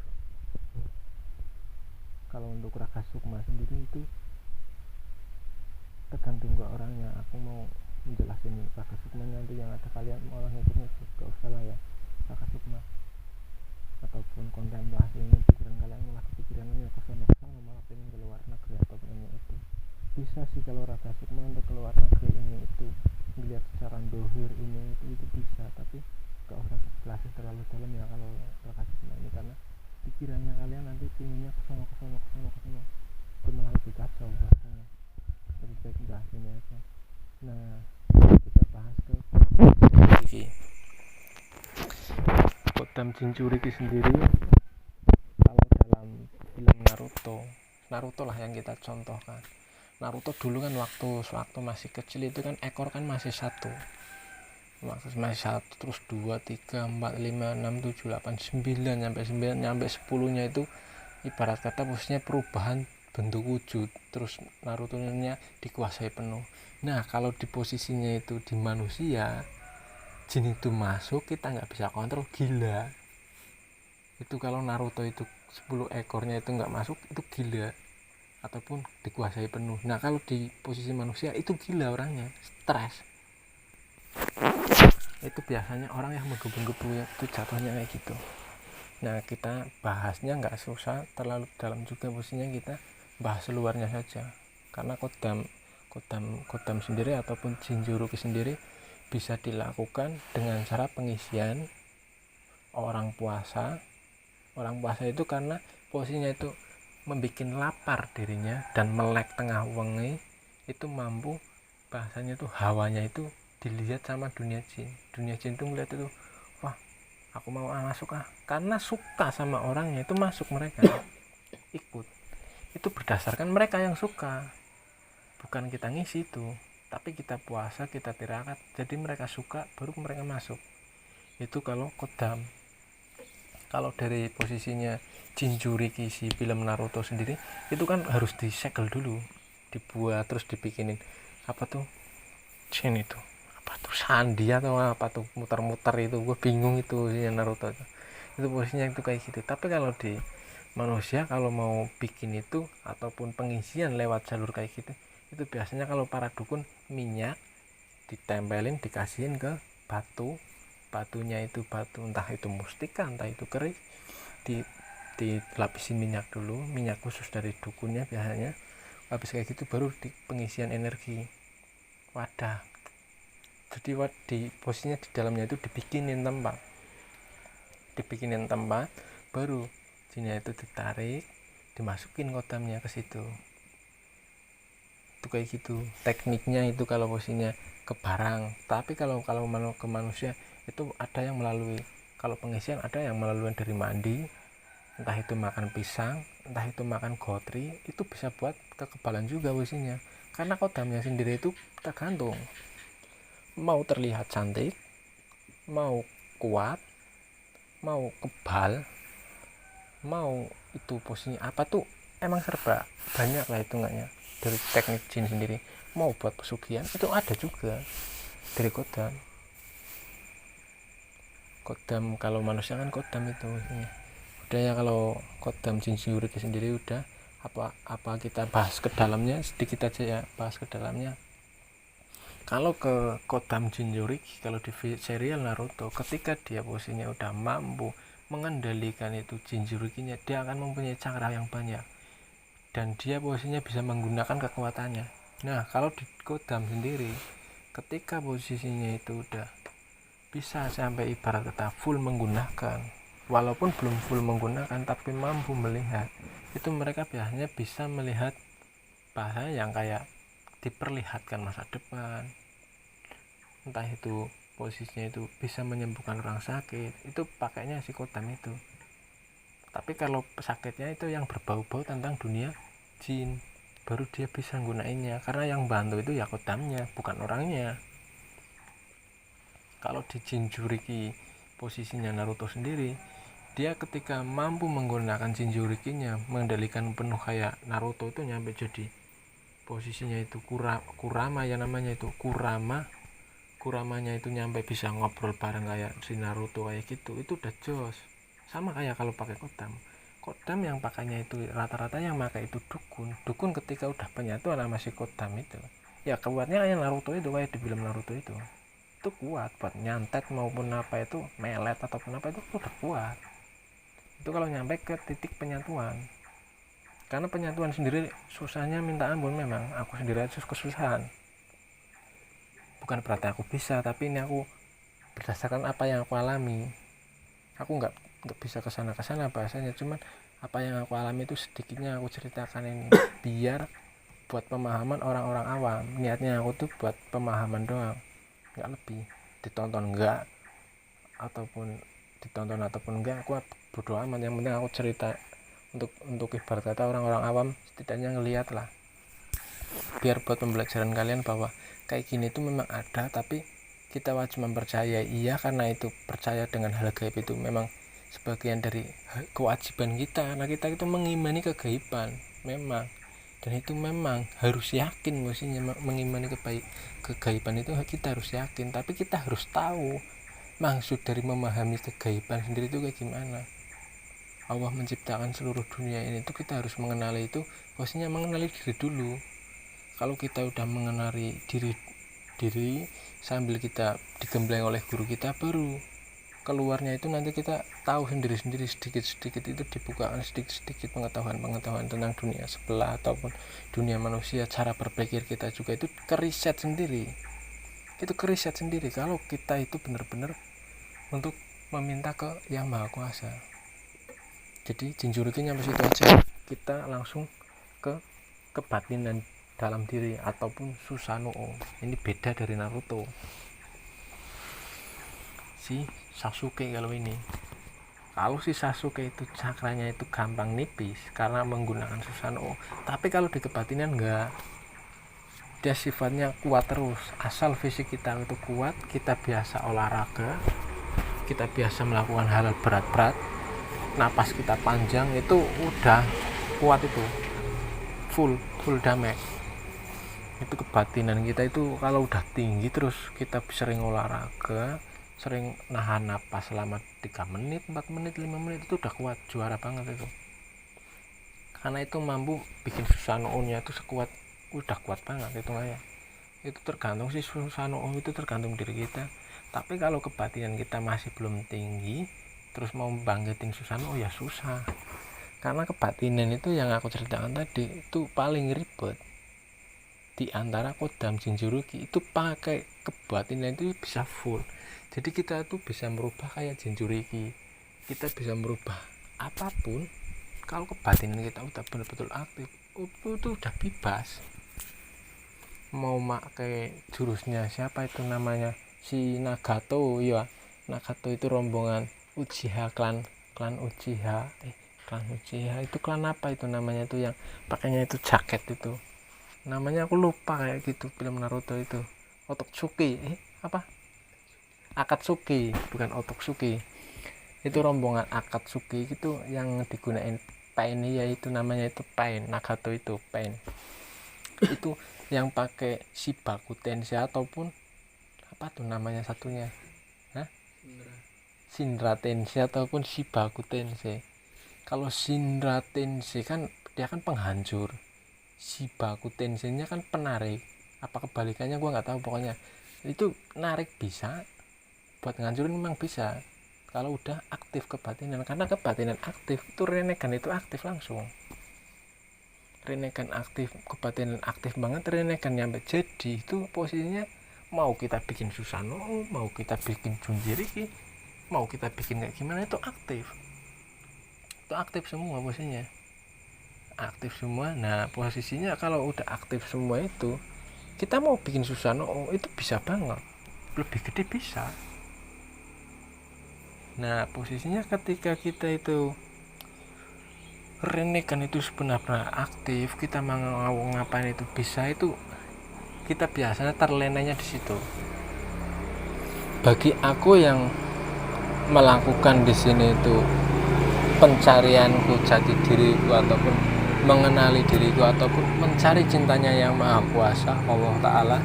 Kalau untuk raga sukma sendiri itu tergantung ke orangnya. Aku mau menjelasin raga sukmanya nanti yang ada kalian malah ngikut-ngikut, gak usah lah ya. Raga sukma ataupun kontemplasi ini, pikiran kalian malah kepikirannya kesana malah pengen keluar negeri atau pengen itu, bisa sih. Kalau raga sukma untuk keluar negeri ini itu melihat secara dohir ini itu bisa, tapi gak usah belajar terlalu dalam ya kalau raga sukma ini, karena pikirannya kalian nanti pinginnya kesana itu malah lebih kacau rasanya. Lebih baik udah sini aja. Nah kita bahas ke Kodam Jin Curiki sendiri. Naruto lah yang kita contohkan. Naruto dulu kan waktu masih kecil itu kan ekor kan masih satu, terus 2, 3, 4, 5, 6, 7, 8, 9 sampai 10-nya itu ibarat kata posisinya perubahan bentuk wujud, terus Naruto-nya dikuasai penuh. Nah kalau di posisinya itu di manusia, jin itu masuk, kita nggak bisa kontrol, gila itu. Kalau Naruto itu 10 ekornya itu nggak masuk, itu gila ataupun dikuasai penuh. Nah kalau di posisi manusia itu gila orangnya, stres. Itu biasanya orang yang menggebu-gebu itu jatuhnya kayak gitu. Nah kita bahasnya nggak susah terlalu dalam juga, posisinya kita bahas luarnya saja, karena kodam sendiri ataupun Jinchuuriki sendiri bisa dilakukan dengan cara pengisian orang puasa itu karena posisinya itu membuat lapar dirinya dan melek tengah wengi, itu mampu bahasanya itu hawanya itu dilihat sama dunia jin itu melihat itu, wah aku mau masuk karena suka sama orangnya itu masuk, mereka ikut. Itu berdasarkan mereka yang suka, bukan kita ngisi itu, tapi kita puasa, kita tirakat, jadi mereka suka baru mereka masuk. Itu kalau kodam. Kalau dari posisinya Jinchuuriki si film Naruto sendiri itu kan harus disegel dulu, dibuat, terus dibikinin apa tuh Jin itu apa tuh sandi atau apa tuh muter-muter, itu gue bingung itu si Naruto itu posisinya itu kayak gitu. Tapi kalau di manusia kalau mau bikin itu ataupun pengisian lewat jalur kayak gitu, itu biasanya kalau para dukun minyak ditempelin, dikasihin ke batunya itu batu entah itu mustika entah itu keris, dilapisin minyak dulu, minyak khusus dari dukunnya biasanya. Habis kayak gitu baru di pengisian energi wadah. Jadi di posisinya di dalamnya itu dibikinin tempat, baru jinnya itu ditarik, dimasukin kodamnya ke situ. Itu kayak gitu tekniknya itu kalau posisinya ke barang. Tapi kalau ke manusia itu ada yang melalui, kalau pengisian ada yang melalui dari mandi, entah itu makan pisang, entah itu makan gotri, itu bisa buat kekebalan juga posisinya. Karena kodamnya sendiri itu tergantung, mau terlihat cantik, mau kuat, mau kebal, mau itu posisinya apa tuh, emang serba banyak lah hitungannya. Dari teknik jin sendiri mau buat pesugihan itu ada juga dari kodam. Kalau manusia kan kodam itu udah ya. Kalau kodam Jinchuuriki sendiri udah apa kita bahas ke dalamnya sedikit aja ya, bahas ke dalamnya. Kalau ke kodam Jinchuuriki, kalau di serial Naruto, ketika dia posisinya udah mampu mengendalikan itu Jinchuurikinya, dia akan mempunyai cakra yang banyak dan dia posisinya bisa menggunakan kekuatannya. Nah kalau di kodam sendiri, ketika posisinya itu udah bisa sampai ibarat kata full menggunakan, walaupun belum full menggunakan tapi mampu melihat, itu mereka biasanya bisa melihat bahasa yang kayak diperlihatkan masa depan, entah itu posisinya itu bisa menyembuhkan orang sakit, itu pakainya si kodam itu. Tapi kalau sakitnya itu yang berbau-bau tentang dunia jin, baru dia bisa gunainnya, karena yang bantu itu ya kodamnya bukan orangnya. Kalau di Jinchuuriki posisinya Naruto sendiri, dia ketika mampu menggunakan Jinchuurikinya mengendalikan penuh kayak Naruto itu nyampe jadi posisinya itu Kurama ya namanya itu Kuramanya itu nyampe bisa ngobrol bareng kayak si Naruto kayak gitu, itu udah jos. Sama kayak kalau pakai kodam yang pakainya itu rata-rata yang pakai itu dukun ketika udah penyatuan sama si kodam itu ya kuatnya kayak Naruto itu, kayak di film Naruto itu kuat buat nyantet maupun apa itu melet ataupun apa itu udah kuat. Itu kalau nyampe ke titik penyatuan, karena penyatuan sendiri susahnya minta ampun. Memang aku sendiri aja kesusahan, bukan berarti aku bisa, tapi ini aku berdasarkan apa yang aku alami. Aku nggak bisa kesana bahasanya, cuman apa yang aku alami itu sedikitnya aku ceritakan ini biar buat pemahaman orang-orang awam. Niatnya aku tuh buat pemahaman doang, nggak lebih. Ditonton enggak ataupun enggak, aku bodo amat, yang penting aku cerita untuk ibarat kata orang-orang awam setidaknya ngelihat lah, biar buat pembelajaran kalian bahwa kayak gini itu memang ada, tapi kita wajib mempercayai. Iya, karena itu percaya dengan hal gaib itu memang sebagian dari kewajiban kita, karena kita itu mengimani kegaiban memang, dan itu memang harus yakin. Maksudnya mengimani kegaiban itu kita harus yakin, tapi kita harus tahu maksud dari memahami kegaiban sendiri itu kayak gimana. Allah menciptakan seluruh dunia ini itu kita harus mengenali itu, maksudnya mengenali diri dulu. Kalau kita udah mengenali diri sambil kita digembleng oleh guru kita, baru keluarnya itu nanti kita tahu sendiri-sendiri, sedikit-sedikit itu dibukakan sedikit-sedikit pengetahuan tentang dunia sebelah ataupun dunia manusia. Cara berpikir kita juga itu keriset sendiri, kalau kita itu benar-benar untuk meminta ke Yang Maha Kuasa. Jadi Jinchuuriki nyampe situ aja, kita langsung ke kebatinan dalam diri ataupun Susanoo. Ini beda dari Naruto, si Sasuke. Kalau si Sasuke itu cakranya itu gampang nipis karena menggunakan Susanoo, tapi kalau di kebatinan enggak, dia sifatnya kuat terus. Asal fisik kita itu kuat, kita biasa olahraga, kita biasa melakukan hal berat-berat, napas kita panjang, itu udah kuat, itu full damage. Itu kebatinan kita itu kalau udah tinggi, terus kita sering olahraga, sering nahan napas selama 3 menit, 4 menit, 5 menit, itu udah kuat, juara banget itu. Karena itu mampu bikin Susanoo-nya itu udah kuat banget itu ya. Itu tergantung si Susanoo, itu tergantung diri kita. Tapi kalau kebatinan kita masih belum tinggi, terus mau bangkitin Susanoo ya susah. Karena kebatinan itu yang aku ceritakan tadi itu paling ribet. Di antara kodam Jinchuuriki itu pakai kebatinan itu bisa full. Jadi kita tuh bisa merubah kayak Jinchuuriki, kita bisa merubah apapun. Kalau kebatinan kita udah betul-betul aktif, itu udah bebas. Mau pakai jurusnya siapa itu namanya, si Nagato ya. Nagato itu rombongan Uchiha, klan Uchiha. Klan Uchiha itu klan apa itu namanya, itu yang pakainya itu jaket itu. Namanya aku lupa, kayak gitu film Naruto itu. Ototsuki, Akatsuki, bukan Ototsuki. Itu rombongan Akatsuki itu yang digunain Pain, yaitu namanya itu Pain. Nagato itu Pain. Itu yang pakai Shibaku Tensei ataupun apa tuh namanya satunya? Shinra Tensei ataupun Shibaku Tensei. Kalau Shinra Tensei kan dia kan penghancur. Shibaku Tensei-nya kan penarik. Apa kebalikannya gua nggak tahu, pokoknya itu narik bisa, buat ngancurin memang bisa kalau udah aktif kebatinan. Karena kebatinan aktif itu Rinnegan itu aktif langsung. Rinnegan aktif, kebatinan aktif banget, Rinnegan nyampe. Jadi itu posisinya mau kita bikin Susanoo, mau kita bikin Jinchuuriki, mau kita bikin kayak gimana, itu aktif. Itu aktif semua posisinya. Aktif semua. Nah, posisinya kalau udah aktif semua itu, kita mau bikin Susanoo itu bisa banget. Lebih gede bisa. Nah, posisinya ketika kita itu Rinnegan itu sebenarnya aktif, kita mau ngapain itu bisa, itu kita biasanya terlenanya di situ. Bagi aku yang melakukan di sini itu pencarianku jati diriku ataupun mengenali diriku ataupun mencari cintanya Yang Maha Kuasa, Allah Ta'ala,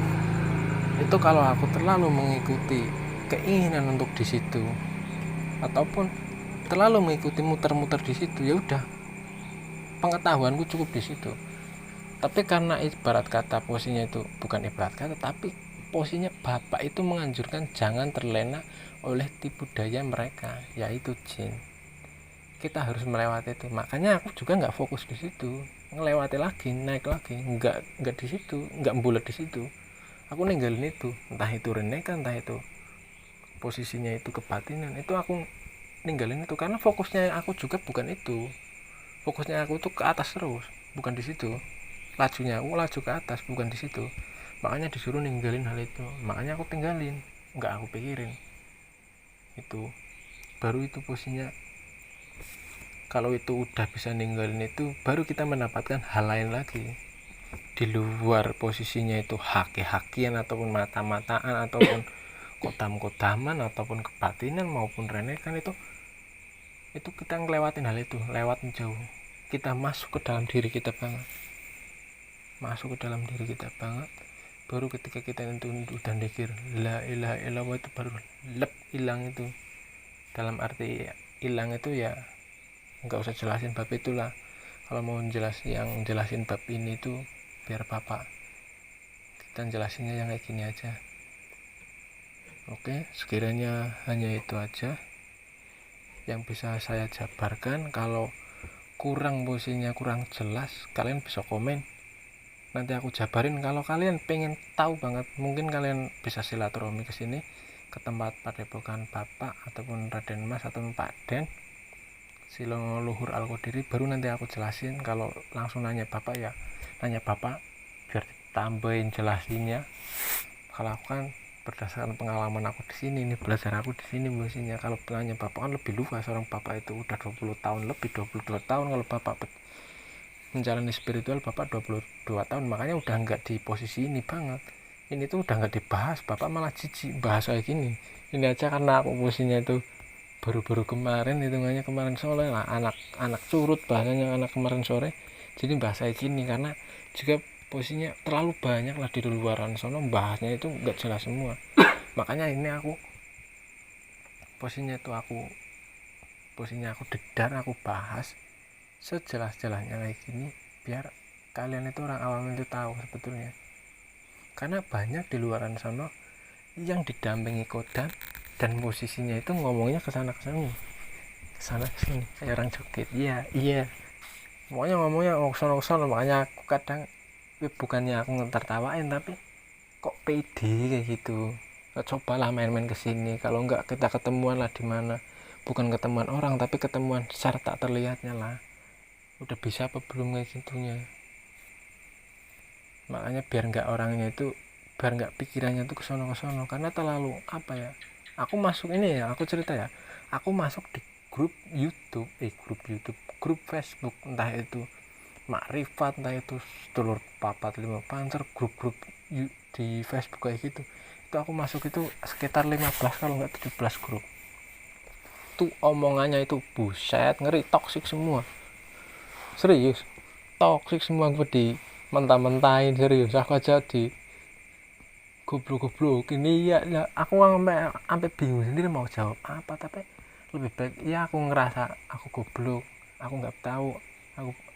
itu kalau aku terlalu mengikuti keinginan untuk di situ ataupun terlalu mengikuti muter-muter di situ, ya udah pengetahuanku cukup di situ. Tapi karena ibarat kata posisinya itu bukan ibarat kata, tapi posisinya Bapak itu menganjurkan jangan terlena oleh tipu daya mereka, yaitu jin. Kita harus melewati itu. Makanya aku juga nggak fokus di situ, ngelewati lagi, naik lagi, nggak di situ, nggak bulat di situ. Aku ninggalin itu, entah itu Rinnegan, entah itu posisinya itu kebatinan, itu aku ninggalin itu karena fokusnya aku juga bukan itu. Fokusnya aku tuh ke atas terus, bukan di situ. Lajunya aku laju ke atas, bukan di situ. Makanya disuruh ninggalin hal itu, makanya aku tinggalin, nggak aku pikirin itu. Baru itu posisinya Kalau itu udah bisa ninggalin itu, baru kita mendapatkan hal lain lagi di luar posisinya itu haki-hakian ataupun mata-mataan ataupun kodam-kodaman ataupun kebatinan maupun renekan. Itu kita ngelewatin hal itu, lewat jauh, kita masuk ke dalam diri kita banget, baru ketika kita itu udah mikir la ilaha illallah, itu baru lep hilang. Itu dalam arti hilang itu ya nggak usah jelasin bab itulah. Kalau mau jelasin bab ini tuh biar bapak, kita jelasinnya yang kayak gini aja. Oke, sekiranya hanya itu aja yang bisa saya jabarkan. Kalau kurang posisinya kurang jelas, kalian bisa komen, nanti aku jabarin. Kalau kalian pengen tahu banget, mungkin kalian bisa silaturahmi ke sini, ke tempat padepokan bapak ataupun Raden Mas ataupun Pak Den Silo Luhur Al-Qodiri, baru nanti aku jelasin. Kalau langsung nanya bapak ya nanya bapak biar tambahin jelasinnya. Kalau aku kan berdasarkan pengalaman aku di sini, ini belajar aku di sini posisinya. Kalau nanya bapak kan lebih luas, orang bapak itu udah 20 tahun lebih, 22 tahun kalau bapak menjalani spiritual, bapak 22 tahun, makanya udah nggak di posisi ini banget. Ini tuh udah nggak dibahas, bapak malah jijik bahas kayak gini. Ini aja karena aku posisinya itu baru-baru kemarin, hitungannya kemarin sore lah, anak curut bahasanya, anak kemarin sore, jadi bahasa kayak gini. Karena juga posisinya terlalu banyak lah di luaran sono, bahasnya itu nggak jelas semua. Makanya ini aku posisinya dedar, aku bahas sejelas-jelasnya kayak gini, biar kalian itu orang awam itu tahu sebetulnya. Karena banyak di luaran sono yang didampingi kodam dan posisinya itu ngomongnya kesana kesini kayak orang joget. Iya pokoknya ngomongnya kesana. Makanya aku kadang bukannya aku ngetertawain, tapi kok pede kayak gitu. Cobalah main-main kesini, kalau enggak kita ketemuan lah di mana, bukan ketemuan orang tapi ketemuan secara tak terlihatnya lah. Udah bisa apa belum kayak gitunya. Makanya biar nggak pikirannya tuh kesono, karena terlalu aku masuk ini ya, aku cerita ya, aku masuk di grup Facebook, entah itu Makrifat, entah itu Sedulur Papat Lima Pancer, grup-grup di Facebook kayak gitu. Itu aku masuk itu sekitar 15 kalau nggak 17 grup. Tuh omongannya itu buset, ngeri, toksik semua. Serius, toksik semua. Gue di mentah-mentahin, serius. Aku aja di goblok ini ya, aku sampai bingung sendiri mau jawab apa. Tapi lebih baik ya aku ngerasa aku goblok, aku nggak tahu,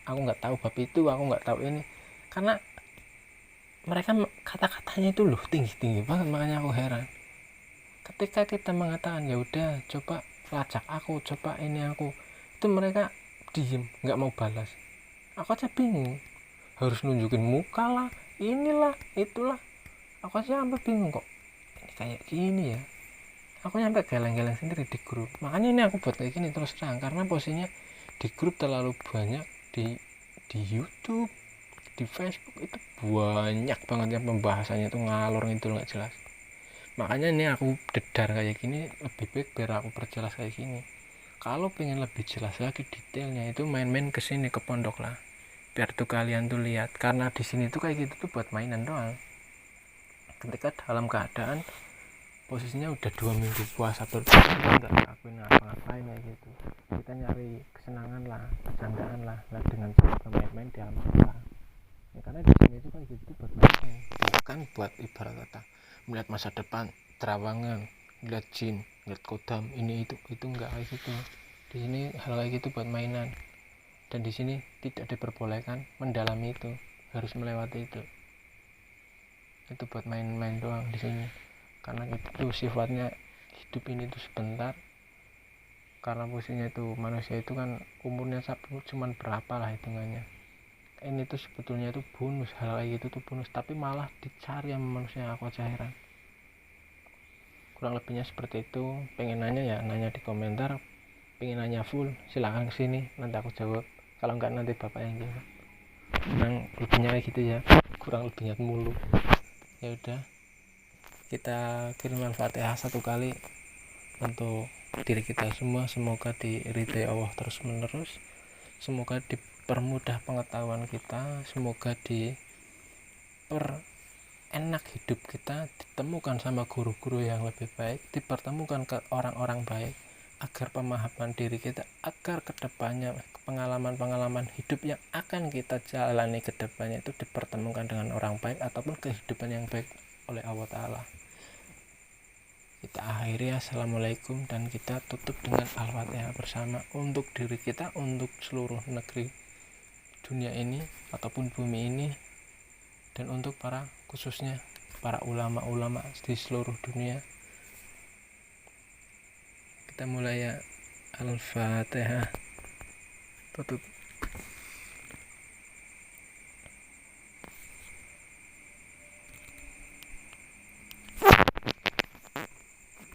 aku nggak tahu bab itu, aku nggak tahu ini. Karena mereka kata-katanya itu loh tinggi banget, makanya aku heran. Ketika kita mengatakan ya udah coba lacak aku, coba ini aku, itu mereka diem, nggak mau balas. Aku aja bingung, harus nunjukin muka lah, inilah itulah. Aku aja sampai bingung, kok ini kayak gini ya. Aku nyampe geleng-geleng sendiri di grup. Makanya ini aku buat kayak gini terus terang, karena posisinya di grup terlalu banyak, di YouTube, di Facebook itu banyak banget yang pembahasannya itu ngalor ngidul nggak jelas. Makanya ini aku dedar kayak gini, lebih baik biar aku perjelas kayak gini. Kalau pengen lebih jelas lagi detailnya, itu main-main kesini ke pondok lah, biar tuh kalian tuh lihat. Karena di sini tuh kayak gitu tuh buat mainan doang. Ketika dalam keadaan posisinya udah 2 minggu puasa berpuasa, nggak ngelakuin apa-ngapain kayak gitu, kita nyari kesenangan lah, bercandaan lah dengan cara main-main di alam semesta ya. Karena di sini itu kayak gitu buat main-main, bukan buat ibarat kata melihat masa depan, terawangan, melihat jin, melihat kodam, ini itu enggak kayak gitu. Di sini hal kayak gitu buat mainan, dan di sini tidak diperbolehkan mendalami itu, harus melewati itu buat main-main doang di sini. Karena itu sifatnya hidup ini tuh sebentar. Karena posisinya itu manusia itu kan umurnya cuman berapa lah hitungannya. Ini tuh sebetulnya itu bonus, hal kayak gitu tuh bonus, tapi malah dicari sama manusia. Aku aja heran. Kurang lebihnya seperti itu. Pengen nanya ya nanya di komentar, pengen nanya full silahkan kesini, nanti aku jawab. Kalau enggak nanti bapak yang jawab. Kurang lebihnya kayak gitu ya, kurang lebihnya mulu. Ya udah, kita kirim Al-Fatihah 1 kali untuk diri kita semua. Semoga diridhai Allah terus menerus, semoga dipermudah pengetahuan kita, semoga enak hidup kita, ditemukan sama guru-guru yang lebih baik, dipertemukan ke orang-orang baik, agar pemahaman diri kita, agar kedepannya pengalaman-pengalaman hidup yang akan kita jalani kedepannya itu dipertemukan dengan orang baik ataupun kehidupan yang baik oleh Allah Ta'ala. Kita akhiri, assalamualaikum, dan kita tutup dengan al-fatihah bersama untuk diri kita, untuk seluruh negeri dunia ini ataupun bumi ini, dan untuk khususnya para ulama-ulama di seluruh dunia. Kita mulai ya. Al-fatihah. Tutup.